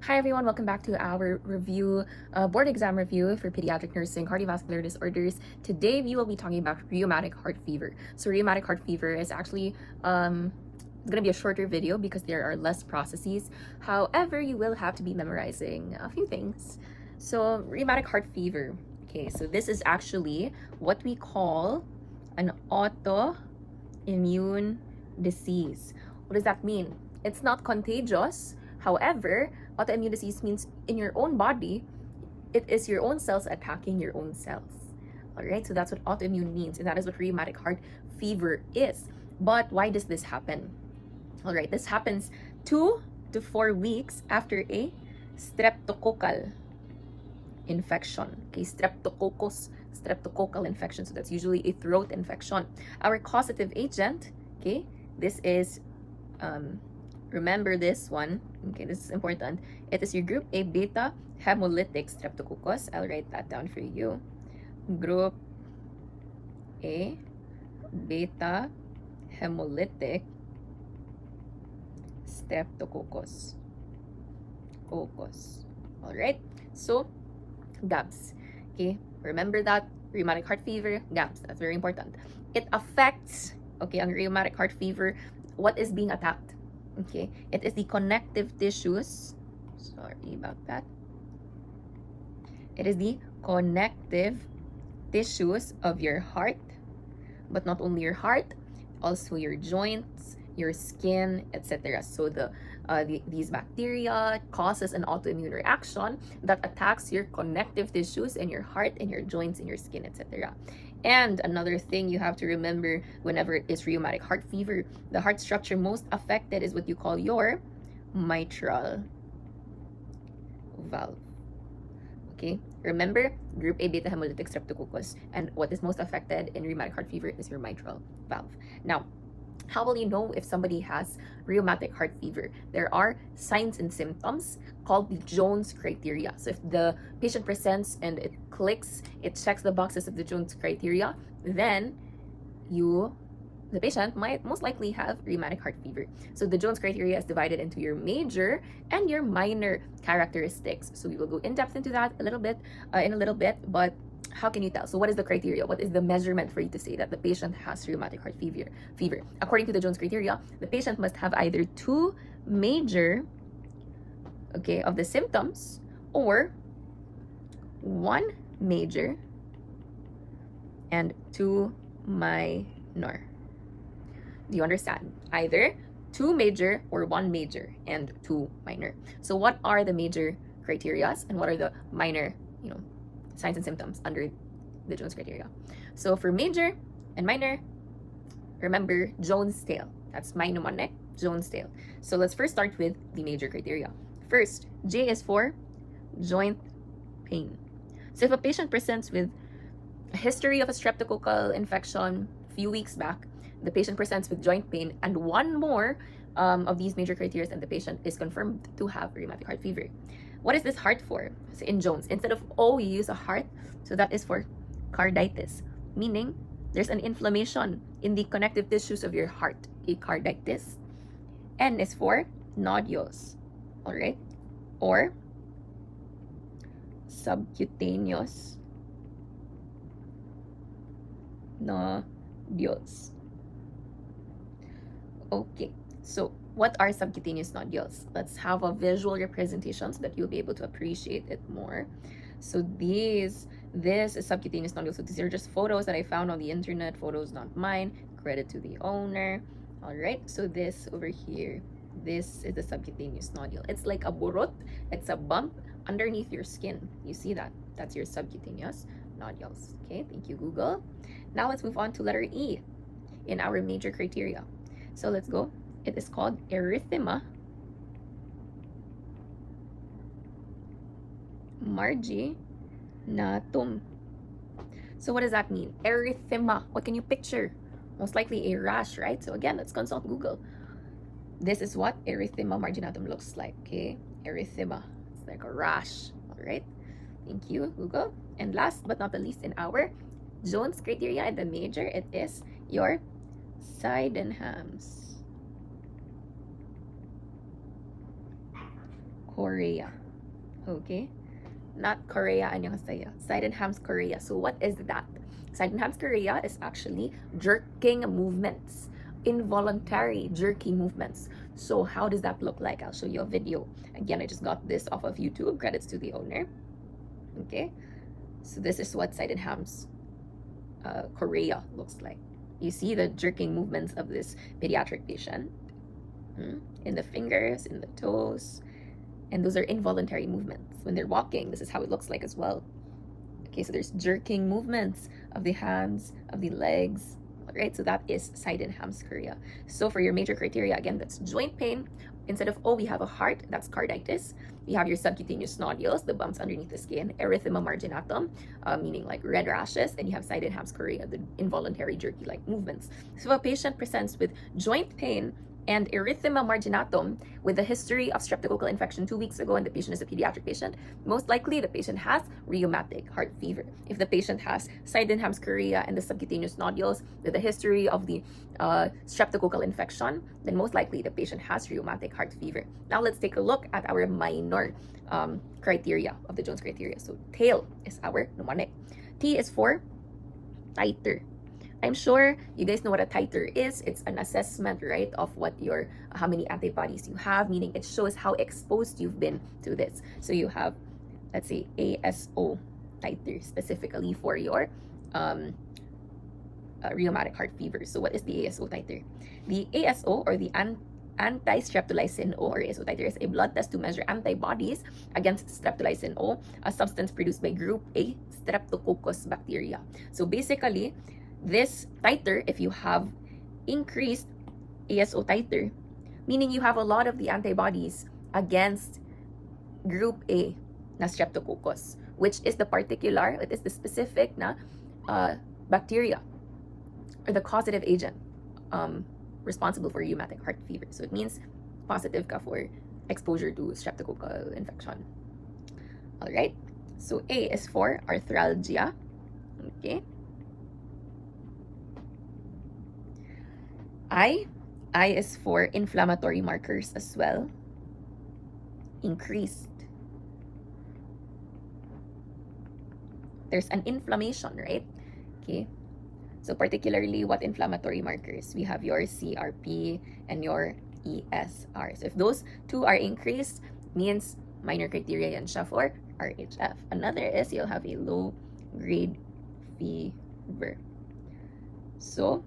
Hi everyone, welcome back to our review, board exam review for pediatric nursing cardiovascular disorders. Today we will be talking about rheumatic heart fever. So rheumatic heart fever is actually it's going to be a shorter video because there are less processes. However, you will have to be memorizing a few things. So rheumatic heart fever. Okay, so this is actually what we call an autoimmune disease. What does that mean? It's not contagious. However, autoimmune disease means in your own body, it is your own cells attacking your own cells. All right, so that's what autoimmune means, and that is what rheumatic heart fever is. But why does this happen? All right, this happens 2 to 4 weeks after a streptococcal infection. Okay, streptococcal infection. So that's usually a throat infection. Our causative agent, okay, this is remember this one. Okay, this is important. It is your group A beta hemolytic streptococcus. I'll write that down for you. Group A beta hemolytic streptococcus. All right. So, GABS. Okay, remember that rheumatic heart fever, GABS. That's very important. It affects, okay, on rheumatic heart fever, what is being attacked? Okay, it is the connective tissues. Sorry about that. It is the connective tissues of your heart, but not only your heart, also your joints, your skin, etc. So these bacteria causes an autoimmune reaction that attacks your connective tissues in your heart, in your joints, in your skin, etc. And another thing you have to remember whenever it is rheumatic heart fever, the heart structure most affected is what you call your mitral valve. Okay, remember group A beta hemolytic streptococcus, and what is most affected in rheumatic heart fever is your mitral valve. Now, how will you know if somebody has rheumatic heart fever? There are signs and symptoms called the Jones criteria. So if the patient presents and it clicks, it checks the boxes of the Jones criteria, then the patient might most likely have rheumatic heart fever. So the Jones criteria is divided into your major and your minor characteristics. So we will go in depth into that in a little bit, but how can you tell? So what is the criteria? What is the measurement for you to say that the patient has rheumatic heart fever? According to the Jones criteria, the patient must have either 2 major, okay, of the symptoms, or 1 major and 2 minor. Do you understand? Either 2 major or 1 major and 2 minor. So what are the major criteria and what are the minor, signs and symptoms under the Jones criteria? So for major and minor, remember Jones scale. That's mnemonic, Jones scale. So let's first start with the major criteria. First, J is for joint pain. So if a patient presents with a history of a streptococcal infection a few weeks back, the patient presents with joint pain and 1 more of these major criteria, and the patient is confirmed to have rheumatic heart fever. What is this heart for? So in Jones, instead of O, you use a heart. So that is for carditis, meaning there's an inflammation in the connective tissues of your heart, a carditis. N is for nodules, all right? Or subcutaneous nodules. Okay, so what are subcutaneous nodules? Let's have a visual representation so that you'll be able to appreciate it more. So this is subcutaneous nodules. So these are just photos that I found on the internet, photos not mine, credit to the owner. All right, so this over here, this is the subcutaneous nodule. It's like a burot, it's a bump underneath your skin. You see that? That's your subcutaneous nodules. Okay, thank you, Google. Now let's move on to letter E in our major criteria. So let's go. It is called erythema marginatum. So what does that mean? Erythema. What can you picture? Most likely a rash, right? So again, let's consult Google. This is what erythema marginatum looks like. Okay, erythema. It's like a rash. All right. Thank you, Google. And last but not the least, in our Jones criteria and the major, it is your Sydenham's Korea. Okay? Not Korea, annyeonghaseyo. Sydenham's Korea. So what is that? Sydenham's Korea is actually jerking movements, involuntary jerking movements. So how does that look like? I'll show you a video. Again, I just got this off of YouTube. Credits to the owner. Okay, so this is what Sydenham's Korea looks like. You see the jerking movements of this pediatric patient in the fingers, in the toes, and those are involuntary movements. When they're walking, this is how it looks like as well. Okay, so there's jerking movements of the hands, of the legs, right? So that is Sydenham's Korea. So for your major criteria, again, that's joint pain. Instead of O, we have a heart, that's carditis. You have your subcutaneous nodules, the bumps underneath the skin, erythema marginatum, meaning like red rashes, and you have Sydenham's Korea, the involuntary jerky-like movements. So if a patient presents with joint pain and erythema marginatum with a history of streptococcal infection 2 weeks ago and the patient is a pediatric patient, most likely the patient has rheumatic heart fever. If the patient has Sydenham's Korea and the subcutaneous nodules with a history of the streptococcal infection, then most likely the patient has rheumatic heart fever. Now let's take a look at our minor criteria of the Jones criteria. So tail is our mnemonic. T is for titer. I'm sure you guys know what a titer is. It's an assessment, right, of what your how many antibodies you have, meaning it shows how exposed you've been to this. So you have, let's say, ASO titer specifically for your rheumatic heart fever. So what is the ASO titer? The ASO, or the anti-streptolysin O, or ASO titer, is a blood test to measure antibodies against streptolysin O, a substance produced by group A Streptococcus bacteria. So basically, this titer, if you have increased ASO titer, meaning you have a lot of the antibodies against group A na streptococcus, which is the particular, it is the specific na bacteria or the causative agent responsible for rheumatic heart fever. So it means positive ka for exposure to streptococcal infection. All right. So A is for arthralgia. Okay. I is for inflammatory markers as well. Increased. There's an inflammation, right? Okay. So particularly what inflammatory markers? We have your CRP and your ESR. So if those two are increased, means minor criteria yan siya for RHF. Another is you'll have a low grade fever. So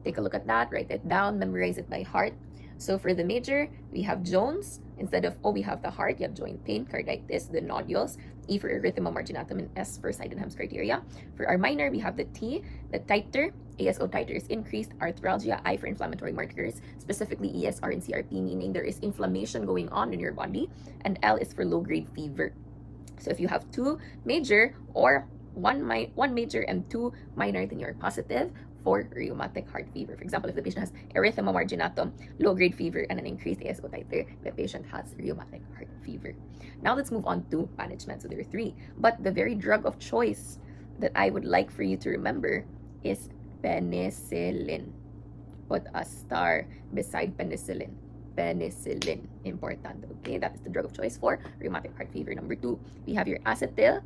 take a look at that, write it down, memorize it by heart. So for the major, we have Jones. Instead of O, we have the heart. You have joint pain, carditis, the nodules. E for erythema marginatum, and S for Sydenham's criteria. For our minor, we have the T, the titer. ASO titer is increased. Arthralgia, I for inflammatory markers, specifically ESR and CRP, meaning there is inflammation going on in your body. And L is for low-grade fever. So if you have two major or one major and two minor, then you're positive for rheumatic heart fever. For example, if the patient has erythema marginatum, low-grade fever, and an increased ASO titer, the patient has rheumatic heart fever. Now let's move on to management. So there are three. But the very drug of choice that I would like for you to remember is penicillin. Put a star beside penicillin. Penicillin. Important. Okay, that is the drug of choice for rheumatic heart fever. Number two, we have your acetyl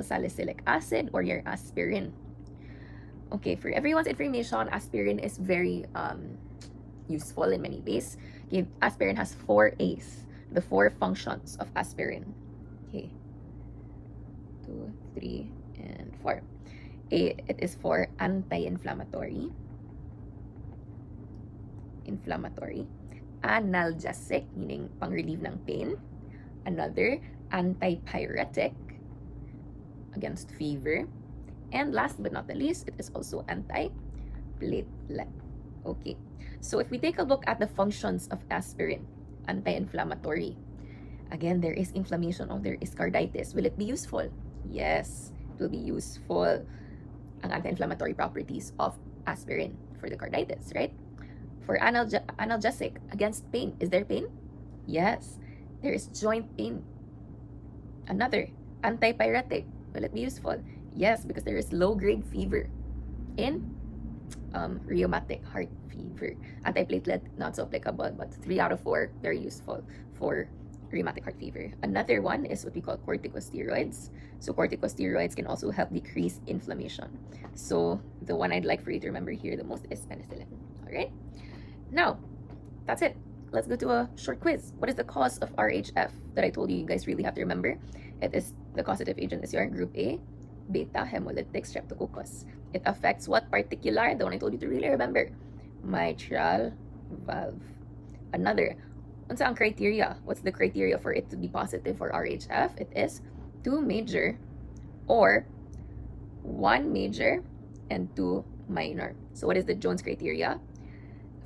salicylic acid, or your aspirin. Okay, for everyone's information, aspirin is very useful in many ways. Okay, aspirin has 4 A's, the 4 functions of aspirin. Okay, 2, 3, and 4. A, it is for anti-inflammatory, analgesic, meaning pang-relieve ng pain. Another, antipyretic, against fever. And last but not the least, it is also anti-platelet. Okay, so if we take a look at the functions of aspirin, anti-inflammatory. Again, there is inflammation, or there is carditis. Will it be useful? Yes, it will be useful. Ang anti-inflammatory properties of aspirin for the carditis, right? For analgesic, against pain. Is there pain? Yes, there is joint pain. Another, antipyretic. Will it be useful? Yes, because there is low-grade fever in rheumatic heart fever. Antiplatelet, not so applicable, but 3 out of 4, very useful for rheumatic heart fever. Another one is what we call corticosteroids. So corticosteroids can also help decrease inflammation. So the one I'd like for you to remember here the most is penicillin. All right. Now, that's it. Let's go to a short quiz. What is the cause of RHF that I told you guys really have to remember? It is the causative agent is your group A, beta hemolytic streptococcus. It affects what particular? The one I told you to really remember. Mitral valve. Another. What's ang criteria? What's the criteria for it to be positive for RHF? It is 2 major or 1 major and 2 minor. So what is the Jones criteria?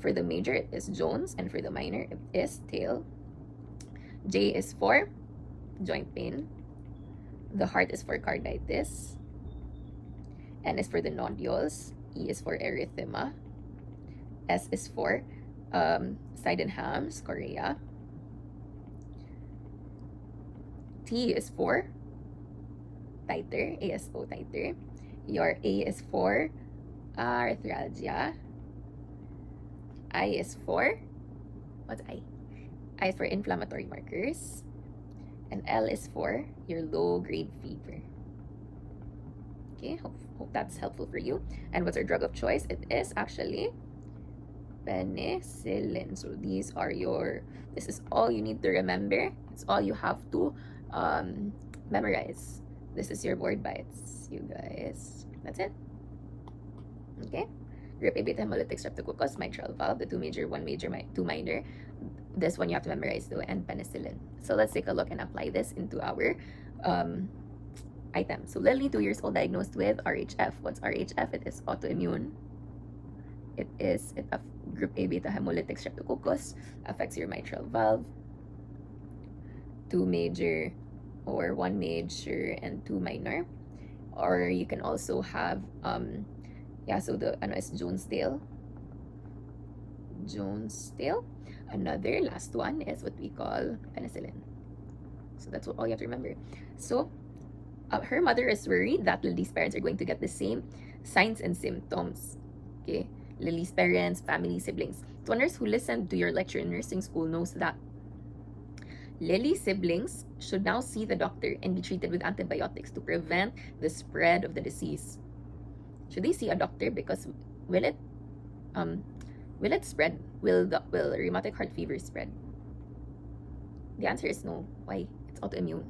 For the major, it is Jones, and for the minor, it is Tail. J is for joint pain. The heart is for carditis. N is for the nodules. E is for erythema. S is for Sydenham's chorea. T is for titer, ASO titer. Your A is for arthralgia. I is for, what's I? I is for inflammatory markers. And L is for your low-grade fever. Okay, hope that's helpful for you. And what's our drug of choice? It is actually penicillin. So this is all you need to remember. It's all you have to memorize. This is your board bites, you guys. That's it. Okay. Group A beta hemolytic streptococcus, mitral valve, the 2 major, 1 major, 2 minor. This one you have to memorize though, and penicillin. So let's take a look and apply this into our item. So Lily, 2 years old, diagnosed with RHF. What's RHF? It is autoimmune. It group A beta hemolytic streptococcus, affects your mitral valve. 2 major or 1 major and 2 minor. Or you can also have so the is Jones tail. Another last one is what we call penicillin. So that's all you have to remember. So her mother is worried that Lily's parents are going to get the same signs and symptoms. Okay, Lily's parents, family, siblings. So a nurse who listened to your lecture in nursing school knows that Lily's siblings should now see the doctor and be treated with antibiotics to prevent the spread of the disease. Should they see a doctor? Because will it spread? Will rheumatic heart fever spread? The answer is no. Why? It's autoimmune.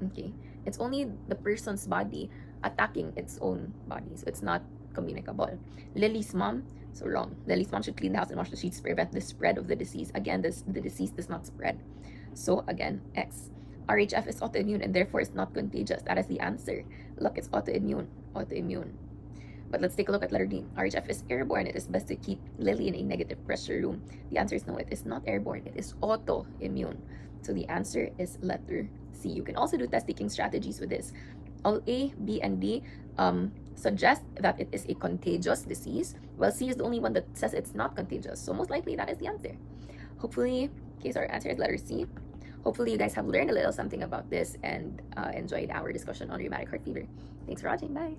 Okay. It's only the person's body attacking its own body. So it's not communicable. Lily's mom, so wrong. Lily's mom should clean the house and wash the sheets to prevent the spread of the disease. Again, the disease does not spread. So again, X. RHF is autoimmune and therefore it's not contagious. That is the answer. Look, it's autoimmune. But let's take a look at letter D. RHF is airborne. It is best to keep Lily in a negative pressure room. The answer is no, it is not airborne. It is autoimmune. So the answer is letter C. You can also do test-taking strategies with this. All A, B, and D suggest that it is a contagious disease, while C is the only one that says it's not contagious. So most likely that is the answer. Hopefully, okay, so our answer is letter C. Hopefully you guys have learned a little something about this and enjoyed our discussion on rheumatic heart fever. Thanks for watching. Bye.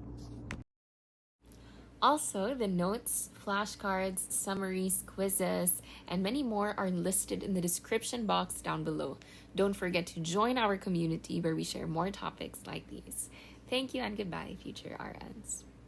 Also, the notes, flashcards, summaries, quizzes, and many more are listed in the description box down below. Don't forget to join our community where we share more topics like these. Thank you and goodbye, future RNs.